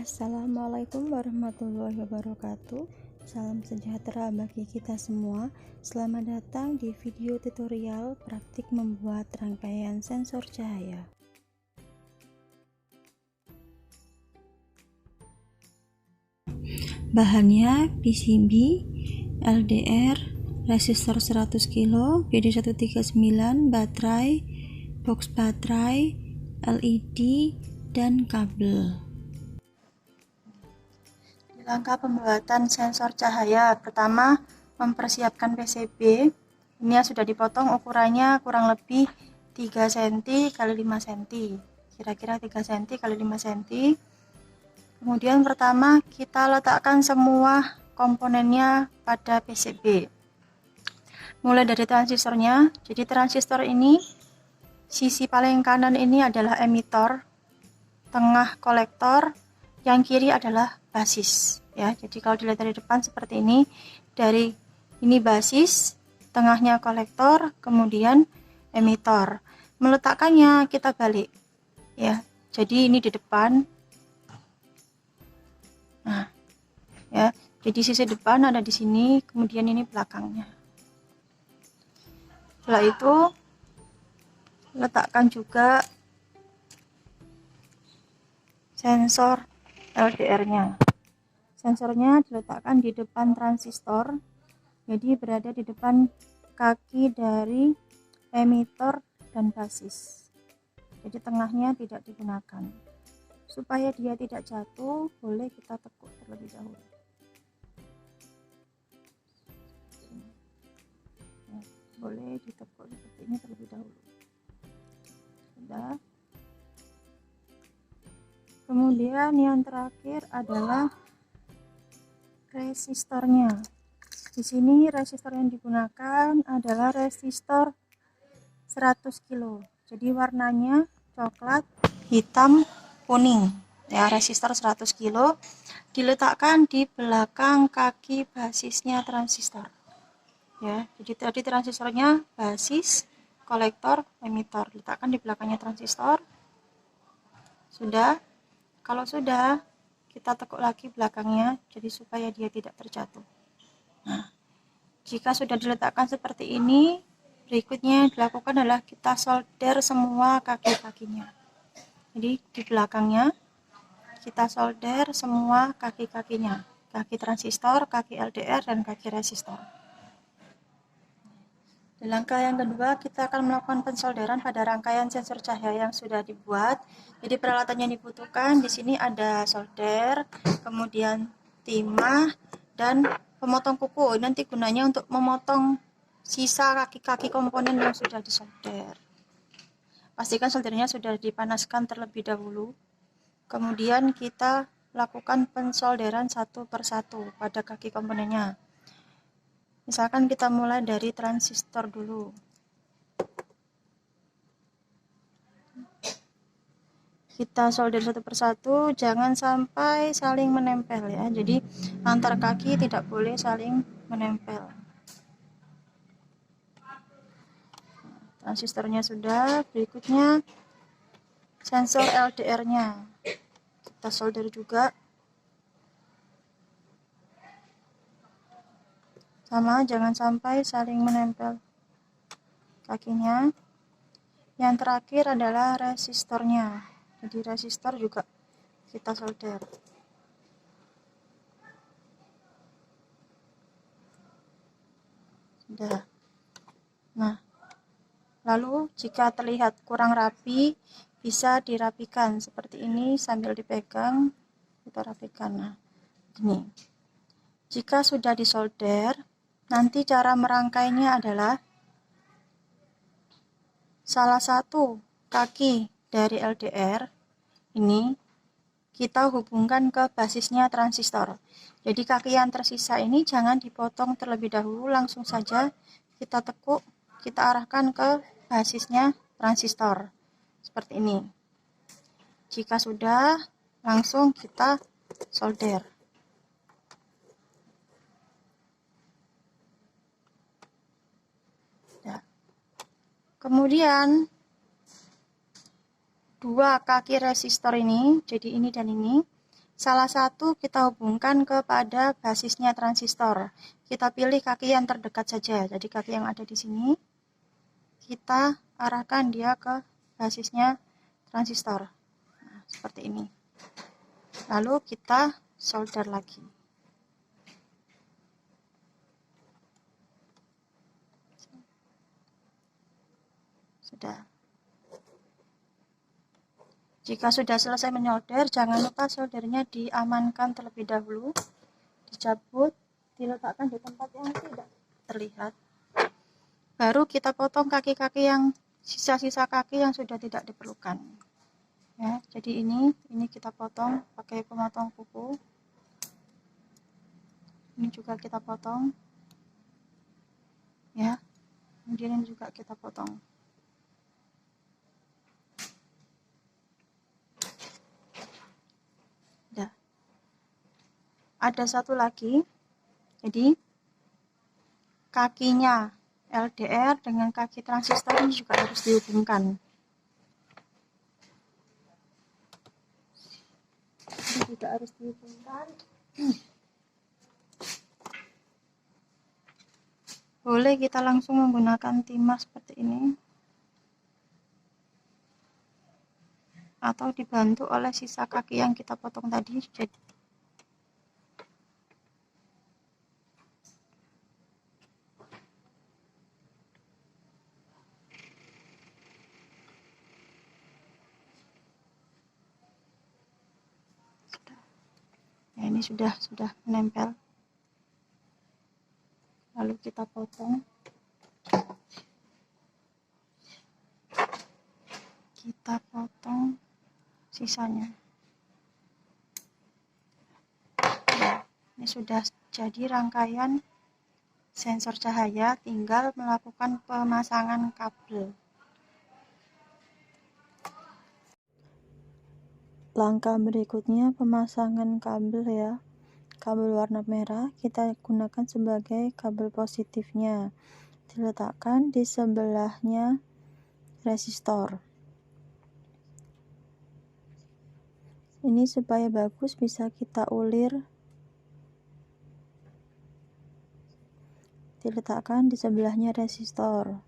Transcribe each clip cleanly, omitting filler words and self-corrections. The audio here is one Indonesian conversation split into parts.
Assalamualaikum warahmatullahi wabarakatuh. Salam sejahtera bagi kita semua. Selamat datang di video tutorial praktik membuat rangkaian sensor cahaya. Bahannya PCB, LDR, resistor 100 kilo, BD139, baterai, box baterai, LED, dan kabel. Langkah pembuatan sensor cahaya. Pertama, mempersiapkan PCB. Ini sudah dipotong, ukurannya kurang lebih 3 cm x 5 cm. Kira-kira 3 cm x 5 cm. Kemudian pertama kita letakkan semua komponennya pada PCB. Mulai dari transistornya. Jadi transistor ini sisi paling kanan ini adalah emitor, tengah kolektor, yang kiri adalah basis ya. Jadi kalau dilihat dari depan seperti ini, dari ini basis, tengahnya kolektor, kemudian emitor. Meletakkannya kita balik ya. Jadi ini di depan. Nah, ya. Jadi sisi depan ada di sini, kemudian ini belakangnya. Setelah itu letakkan juga sensor LDR-nya. Sensornya diletakkan di depan transistor, jadi berada di depan kaki dari emitor dan basis. Jadi tengahnya tidak digunakan. Supaya dia tidak jatuh, boleh kita tekuk terlebih dahulu. Boleh ditekuk seperti ini terlebih dahulu. Sudah. Kemudian yang terakhir adalah resistornya. Di sini resistor yang digunakan adalah resistor 100 kilo. Jadi warnanya coklat, hitam, kuning. Ya, resistor 100 kilo diletakkan di belakang kaki basisnya transistor. Ya, jadi tadi transistornya basis, kolektor, emitor. Letakkan di belakangnya transistor. Sudah. Kalau sudah, kita tekuk lagi belakangnya, jadi supaya dia tidak terjatuh. Nah, jika sudah diletakkan seperti ini, berikutnya yang dilakukan adalah kita solder semua kaki-kakinya. Jadi di belakangnya, kita solder semua kaki-kakinya. Kaki transistor, kaki LDR, dan kaki resistor. Di langkah yang kedua, kita akan melakukan pensolderan pada rangkaian sensor cahaya yang sudah dibuat. Jadi peralatan yang dibutuhkan di sini ada solder, kemudian timah, dan pemotong kuku. Nanti gunanya untuk memotong sisa kaki-kaki komponen yang sudah disolder. Pastikan soldernya sudah dipanaskan terlebih dahulu. Kemudian kita lakukan pensolderan satu persatu pada kaki komponennya. Misalkan kita mulai dari transistor dulu. Kita solder satu persatu, jangan sampai saling menempel ya. Jadi antar kaki tidak boleh saling menempel. Transistornya sudah, berikutnya sensor LDR-nya. Kita solder juga. Sama, jangan sampai saling menempel kakinya. Yang terakhir adalah resistornya. Jadi resistor juga kita solder. Sudah. Nah, lalu jika terlihat kurang rapi, bisa dirapikan seperti ini sambil dipegang, kita rapikan. Nah, ini. Jika sudah disolder, nanti cara merangkainya adalah salah satu kaki dari LDR ini kita hubungkan ke basisnya transistor. Jadi kaki yang tersisa ini jangan dipotong terlebih dahulu, langsung saja kita tekuk, kita arahkan ke basisnya transistor. Seperti ini. Jika sudah, langsung kita solder. Kemudian dua kaki resistor ini, jadi ini dan ini, Salah satu kita hubungkan kepada basisnya transistor. Kita pilih kaki yang terdekat saja. Jadi kaki yang ada di sini, kita arahkan dia ke basisnya transistor. Nah, seperti ini. Lalu kita solder lagi. Sudah. Jika sudah selesai menyolder, jangan lupa soldernya diamankan terlebih dahulu, dicabut, diletakkan di tempat yang tidak terlihat. Baru kita potong kaki-kaki yang sisa-sisa kaki yang sudah tidak diperlukan. Ya, jadi ini kita potong pakai pemotong kuku. Ini juga kita potong. Ya. Kemudian ini juga kita potong. Udah. Ada satu lagi. Jadi kakinya LDR dengan kaki transistor ini juga harus dihubungkan. Ini juga harus dihubungkan. Boleh kita langsung menggunakan timah seperti ini, atau dibantu oleh sisa kaki yang kita potong tadi. Jadi ya, ini sudah menempel. Lalu kita potong. Kita potong sisanya. Nah, ini sudah jadi rangkaian sensor cahaya, tinggal melakukan pemasangan kabel. Langkah berikutnya pemasangan kabel ya. Kabel warna merah kita gunakan sebagai kabel positifnya. Diletakkan di sebelahnya resistor. Ini supaya bagus bisa kita ulir. Diletakkan di sebelahnya resistor.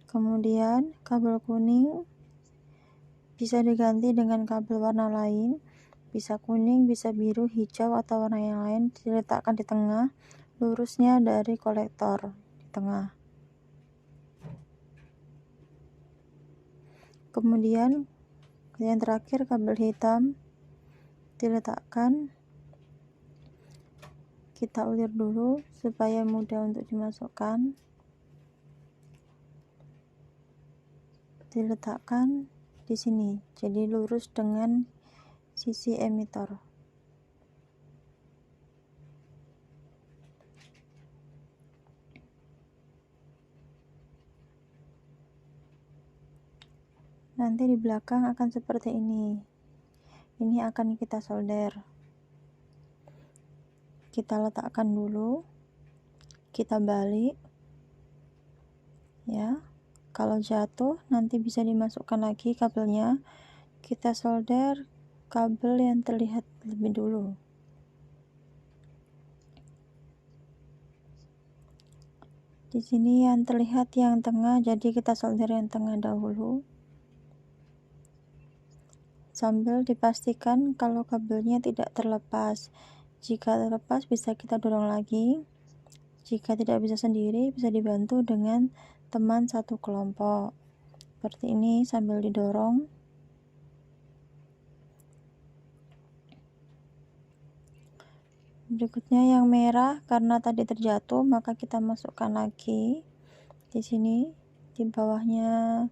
Kemudian kabel kuning bisa diganti dengan kabel warna lain, bisa kuning, bisa biru, hijau, atau warna yang lain. Diletakkan di tengah, lurusnya dari kolektor di tengah. Kemudian yang terakhir kabel hitam diletakkan, kita ulir dulu supaya mudah untuk dimasukkan. Diletakkan di sini, jadi lurus dengan sisi emitor. Nanti di belakang akan seperti ini. Ini akan kita solder. Kita letakkan dulu, kita balik ya. Kalau jatuh nanti bisa dimasukkan lagi kabelnya. Kita solder kabel yang terlihat lebih dulu. Di sini yang terlihat yang tengah, jadi kita solder yang tengah dahulu. Sambil dipastikan kalau kabelnya tidak terlepas. Jika terlepas bisa kita dorong lagi. Jika tidak bisa sendiri, bisa dibantu dengan teman satu kelompok. Seperti ini sambil didorong. Berikutnya yang merah, karena tadi terjatuh maka kita masukkan lagi di sini di bawahnya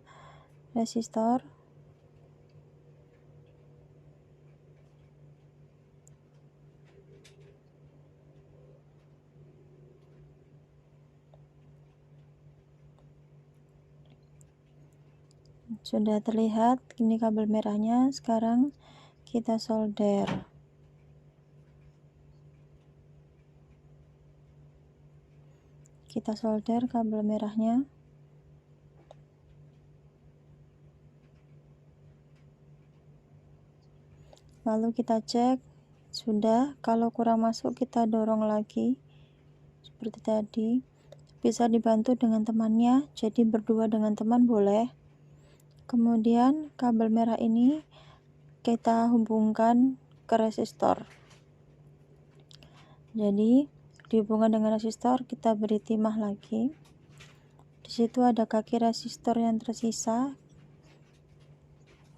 resistor. Sudah terlihat ini kabel merahnya. Sekarang kita solder. Kita solder kabel merahnya. Lalu kita cek Sudah, kalau kurang masuk kita dorong lagi seperti tadi. Bisa dibantu dengan temannya, jadi berdua dengan teman boleh. Kemudian kabel merah ini kita hubungkan ke resistor. Jadi dihubungkan dengan resistor, kita beri timah lagi. Di situ ada kaki resistor yang tersisa,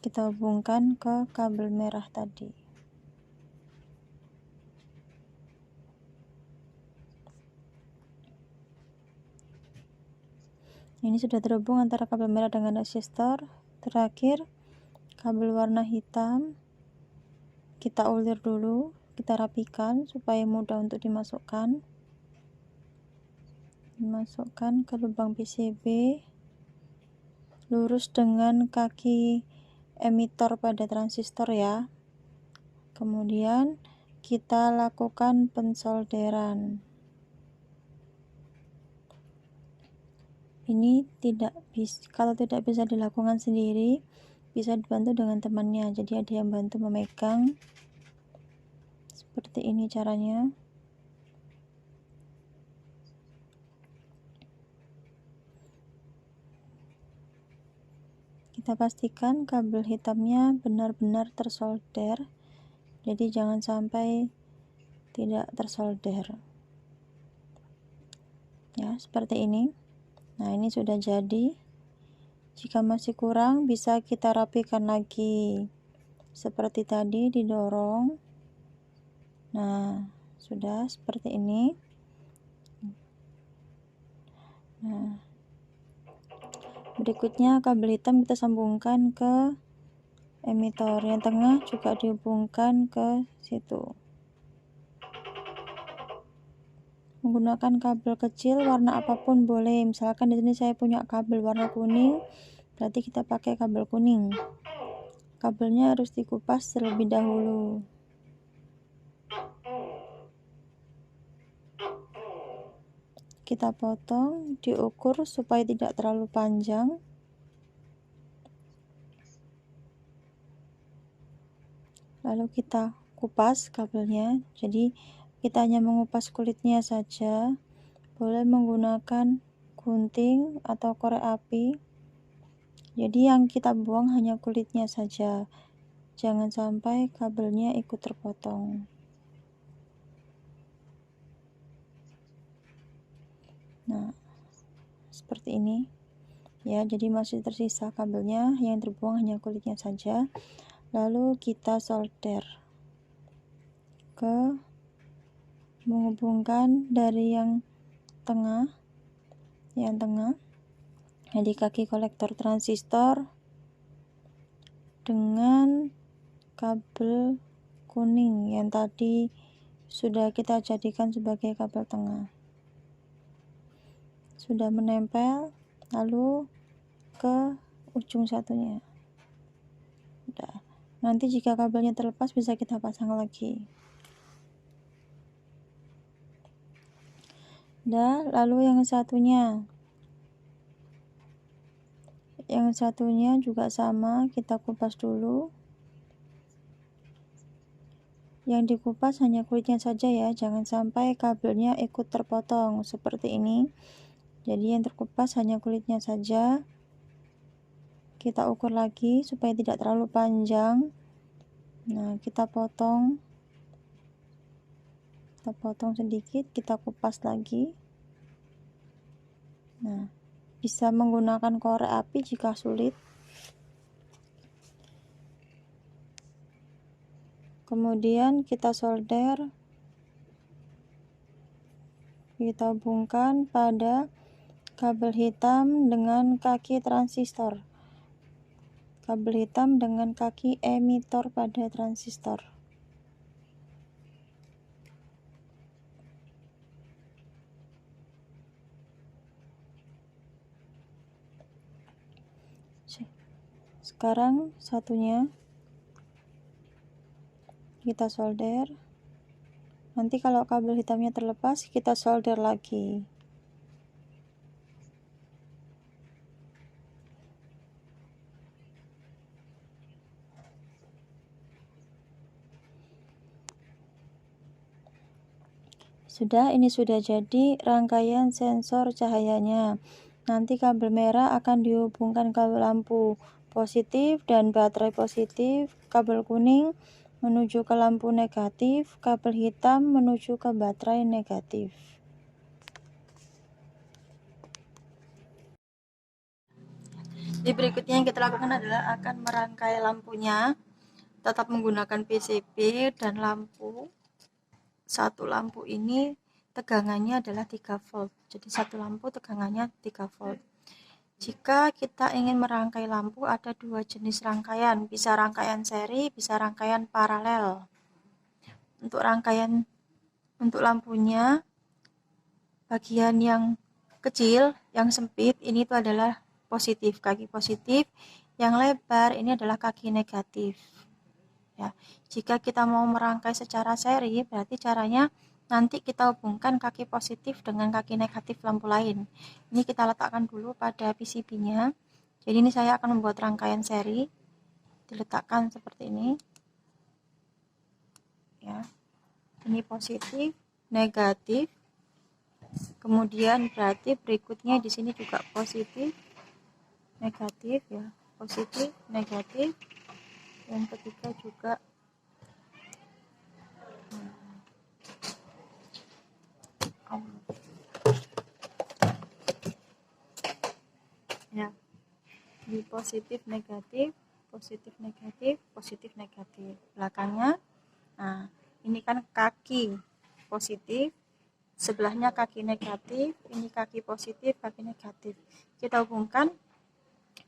kita hubungkan ke kabel merah tadi. Ini sudah terhubung antara kabel merah dengan resistor. Terakhir, kabel warna hitam kita ulir dulu, kita rapikan supaya mudah untuk dimasukkan. Dimasukkan ke lubang PCB lurus dengan kaki emitor pada transistor ya. Kemudian kita lakukan pensolderan. Ini kalau tidak bisa dilakukan sendiri, bisa dibantu dengan temannya. Jadi ada yang bantu memegang. Seperti ini caranya. Kita pastikan kabel hitamnya benar-benar tersolder. Jadi jangan sampai tidak tersolder. Ya, seperti ini. Nah, ini sudah jadi. Jika masih kurang, bisa kita rapikan lagi. Seperti tadi, didorong. Nah, sudah seperti ini. Nah, berikutnya kabel hitam kita sambungkan ke emitor. Yang tengah juga dihubungkan ke situ. Menggunakan kabel kecil warna apapun boleh. Misalkan di sini saya punya kabel warna kuning, berarti kita pakai kabel kuning. Kabelnya harus dikupas terlebih dahulu. Kita potong, diukur supaya tidak terlalu panjang. Lalu kita kupas kabelnya. Jadi kita hanya mengupas kulitnya saja. Boleh menggunakan gunting atau korek api. Jadi yang kita buang hanya kulitnya saja. Jangan sampai kabelnya ikut terpotong. Nah, seperti ini. Ya, jadi masih tersisa kabelnya, yang terbuang hanya kulitnya saja. Lalu kita solder ke menghubungkan dari yang tengah, jadi kaki kolektor transistor dengan kabel kuning yang tadi sudah kita jadikan sebagai kabel tengah. Sudah menempel, lalu ke ujung satunya. Udah. Nanti jika kabelnya terlepas bisa kita pasang lagi. Udah, lalu yang satunya juga sama, kita kupas dulu. Yang dikupas hanya kulitnya saja ya, jangan sampai kabelnya ikut terpotong seperti ini. Jadi yang terkupas hanya kulitnya saja. Kita ukur lagi supaya tidak terlalu panjang. Nah, kita potong sedikit, kita kupas lagi. Nah, bisa menggunakan korek api jika sulit. Kemudian kita solder, kita hubungkan pada kabel hitam dengan kaki transistor. Kabel hitam dengan kaki emitor pada transistor. Sekarang satunya kita solder. Nanti kalau kabel hitamnya terlepas, kita solder lagi. Ini sudah jadi rangkaian sensor cahayanya. Nanti kabel merah akan dihubungkan ke lampu positif dan baterai positif, kabel kuning menuju ke lampu negatif, kabel hitam menuju ke baterai negatif. Di berikutnya yang kita lakukan adalah akan merangkai lampunya, tetap menggunakan PCB dan satu lampu ini tegangannya adalah 3 volt. Jadi satu lampu tegangannya 3 volt. Jika kita ingin merangkai lampu, ada dua jenis rangkaian, bisa rangkaian seri, bisa rangkaian paralel. Untuk lampunya, bagian yang kecil, yang sempit, ini tuh adalah positif, kaki positif. Yang lebar ini adalah kaki negatif. Ya, jika kita mau merangkai secara seri, berarti caranya nanti kita hubungkan kaki positif dengan kaki negatif lampu lain. Ini kita letakkan dulu pada PCB-nya. Jadi ini saya akan membuat rangkaian seri. Diletakkan seperti ini. Ya. Ini positif, negatif. Kemudian berarti berikutnya di sini juga positif, negatif ya. Positif, negatif. Yang ketiga juga ya, di positif negatif, positif negatif, positif negatif. Belakangnya, nah ini kan kaki positif, sebelahnya kaki negatif, ini kaki positif, kaki negatif. Kita hubungkan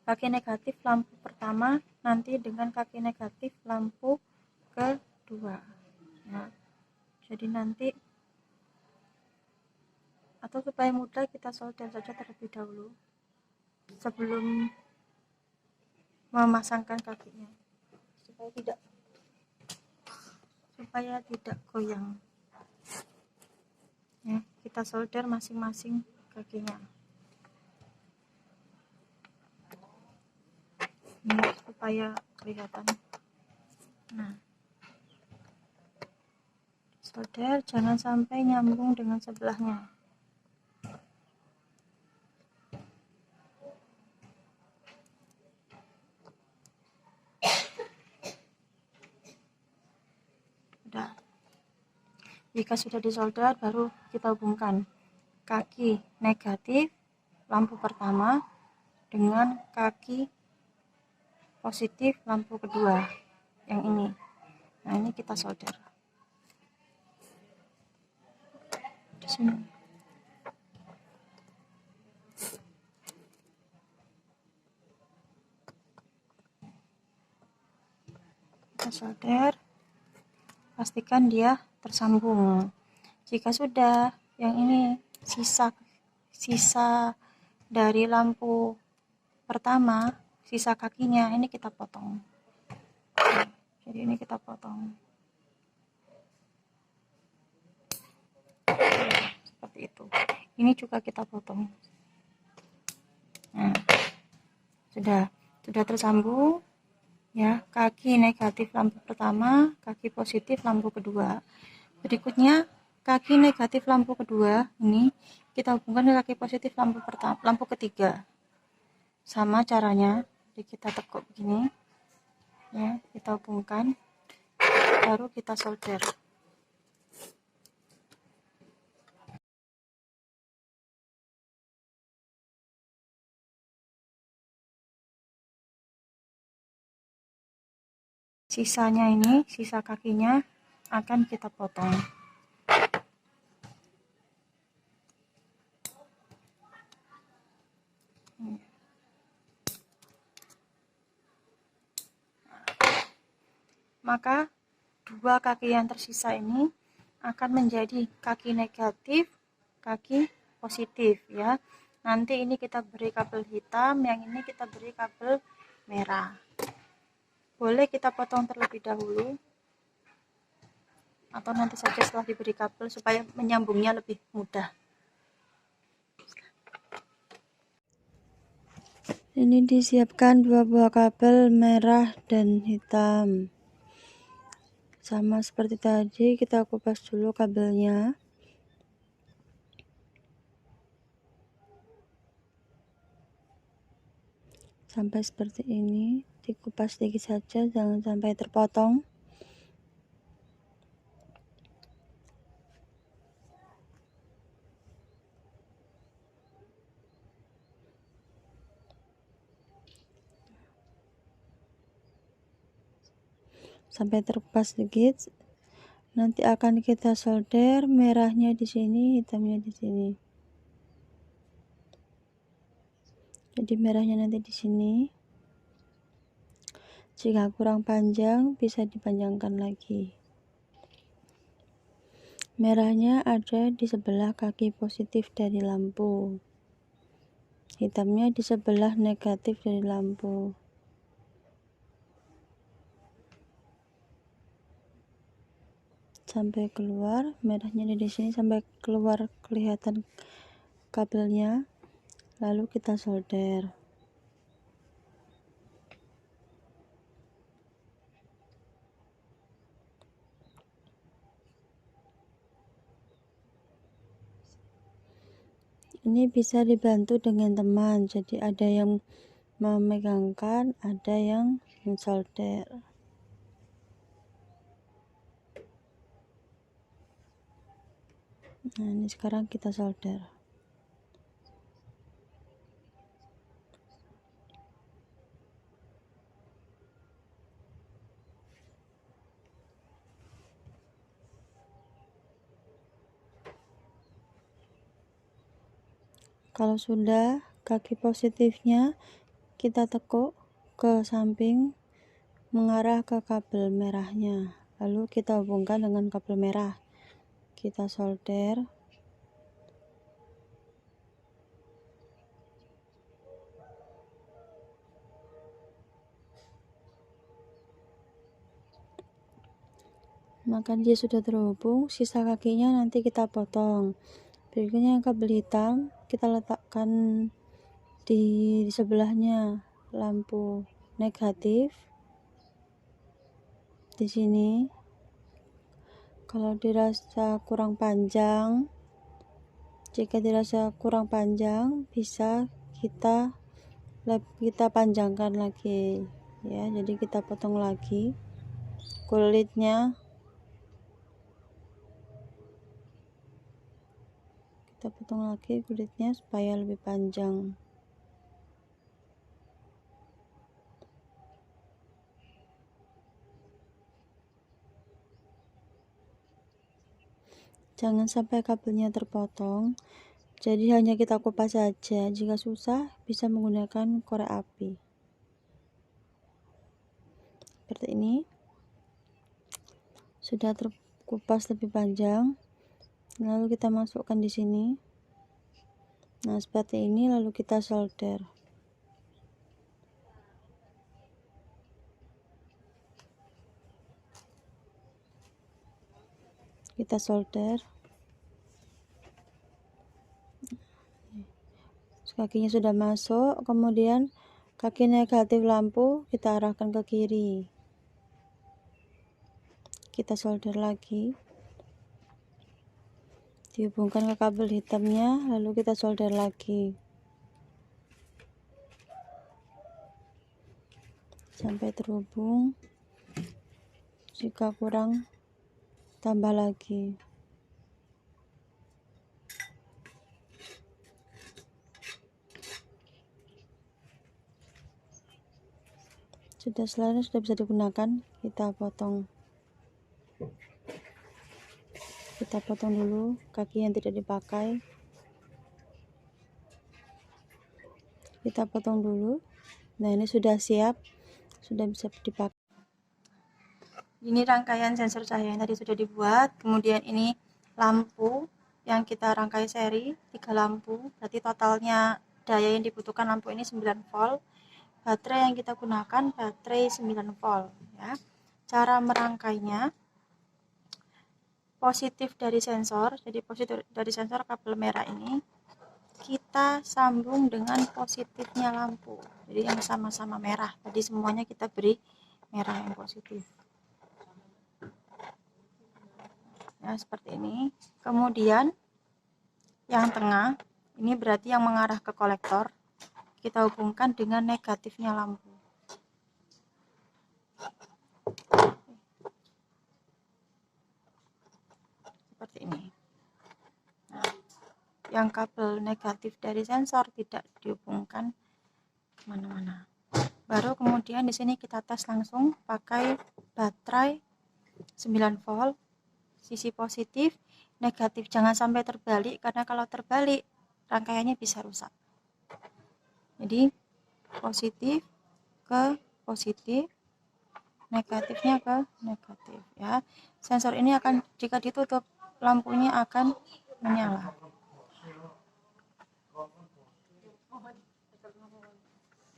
kaki negatif lampu pertama nanti dengan kaki negatif lampu kedua. Nah, jadi nanti, atau supaya mudah kita solder saja terlebih dahulu sebelum memasangkan kakinya, supaya tidak goyang ya. Kita solder masing-masing kakinya ini supaya kelihatan. Nah, solder jangan sampai nyambung dengan sebelahnya. Jika sudah disolder, baru kita hubungkan kaki negatif lampu pertama dengan kaki positif lampu kedua, yang ini. Nah, ini kita solder di sini. Kita solder, pastikan dia tersambung. Jika sudah, yang ini sisa dari lampu pertama, sisa kakinya ini kita potong. Jadi ini kita potong seperti itu. Ini juga kita potong. Nah, sudah tersambung ya, kaki negatif lampu pertama, kaki positif lampu kedua. Berikutnya kaki negatif lampu kedua ini kita hubungkan ke kaki positif lampu ketiga. Sama caranya, jadi kita tekuk begini ya, kita hubungkan, baru kita solder. Sisanya ini, sisa kakinya akan kita potong. Maka dua kaki yang tersisa ini akan menjadi kaki negatif, kaki positif ya. Nanti ini kita beri kabel hitam, yang ini kita beri kabel merah. Boleh kita potong terlebih dahulu atau nanti saja setelah diberi kabel supaya menyambungnya lebih mudah. Ini disiapkan dua buah kabel merah dan hitam. Sama seperti tadi, kita kupas dulu kabelnya. sampai seperti ini, dikupas sedikit saja, jangan sampai terpotong. Sampai terkupas sedikit, nanti akan kita solder, merahnya di sini, hitamnya di sini. Jadi merahnya nanti di sini. Jika kurang panjang, bisa dipanjangkan lagi. Merahnya ada di sebelah kaki positif dari lampu. Hitamnya di sebelah negatif dari lampu. Sampai keluar, merahnya di sini sampai keluar kelihatan kabelnya. Lalu kita solder. Ini bisa dibantu dengan teman, jadi ada yang memegangkan, ada yang mensolder. Nah, ini sekarang kita solder. Kalau sudah, kaki positifnya kita tekuk ke samping mengarah ke kabel merahnya. Lalu kita hubungkan dengan kabel merah. Kita solder. Maka dia sudah terhubung, sisa kakinya nanti kita potong. Berikutnya kabel hitam kita letakkan di sebelahnya lampu negatif di sini. Kalau dirasa kurang panjang, jika dirasa kurang panjang, bisa kita panjangkan lagi ya. Jadi kita potong lagi kulitnya, supaya lebih panjang. Jangan sampai kabelnya terpotong, jadi hanya kita kupas saja. Jika susah, bisa menggunakan korek api seperti ini. Sudah terkupas lebih panjang, lalu kita masukkan di sini. Nah, seperti ini, lalu kita solder. Kita solder. Kakinya sudah masuk, kemudian kaki negatif lampu kita arahkan ke kiri. Kita solder lagi. Dihubungkan ke kabel hitamnya, lalu kita solder lagi. Sampai terhubung. Jika kurang, tambah lagi. Sudah selesai, sudah bisa digunakan. Kita potong dulu kaki yang tidak dipakai. Kita potong dulu. Nah, ini sudah siap, sudah bisa dipakai. Ini rangkaian sensor cahaya yang tadi sudah dibuat. Kemudian ini lampu yang kita rangkai seri 3 lampu, berarti totalnya daya yang dibutuhkan lampu ini 9 volt. Baterai yang kita gunakan baterai 9 volt ya. Cara merangkainya, positif dari sensor, jadi positif dari sensor kabel merah ini kita sambung dengan positifnya lampu, jadi yang sama-sama merah. Tadi semuanya kita beri merah yang positif ya, seperti ini. Kemudian yang tengah ini berarti yang mengarah ke kolektor, kita hubungkan dengan negatifnya lampu. Seperti ini. Nah, yang kabel negatif dari sensor tidak dihubungkan kemana-mana. Baru kemudian di sini kita tes langsung pakai baterai 9 volt, sisi positif, negatif jangan sampai terbalik, karena kalau terbalik rangkaiannya bisa rusak. Jadi positif ke positif, negatifnya ke negatif ya. Sensor ini akan, jika ditutup, lampunya akan menyala.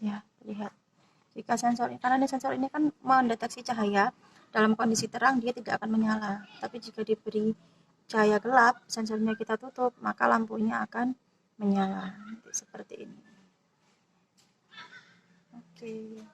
Ya, lihat. Jika sensor ini, karena sensor ini kan mendeteksi cahaya, dalam kondisi terang dia tidak akan menyala. Tapi jika diberi cahaya gelap, sensornya kita tutup, maka lampunya akan menyala. Seperti ini. Oke.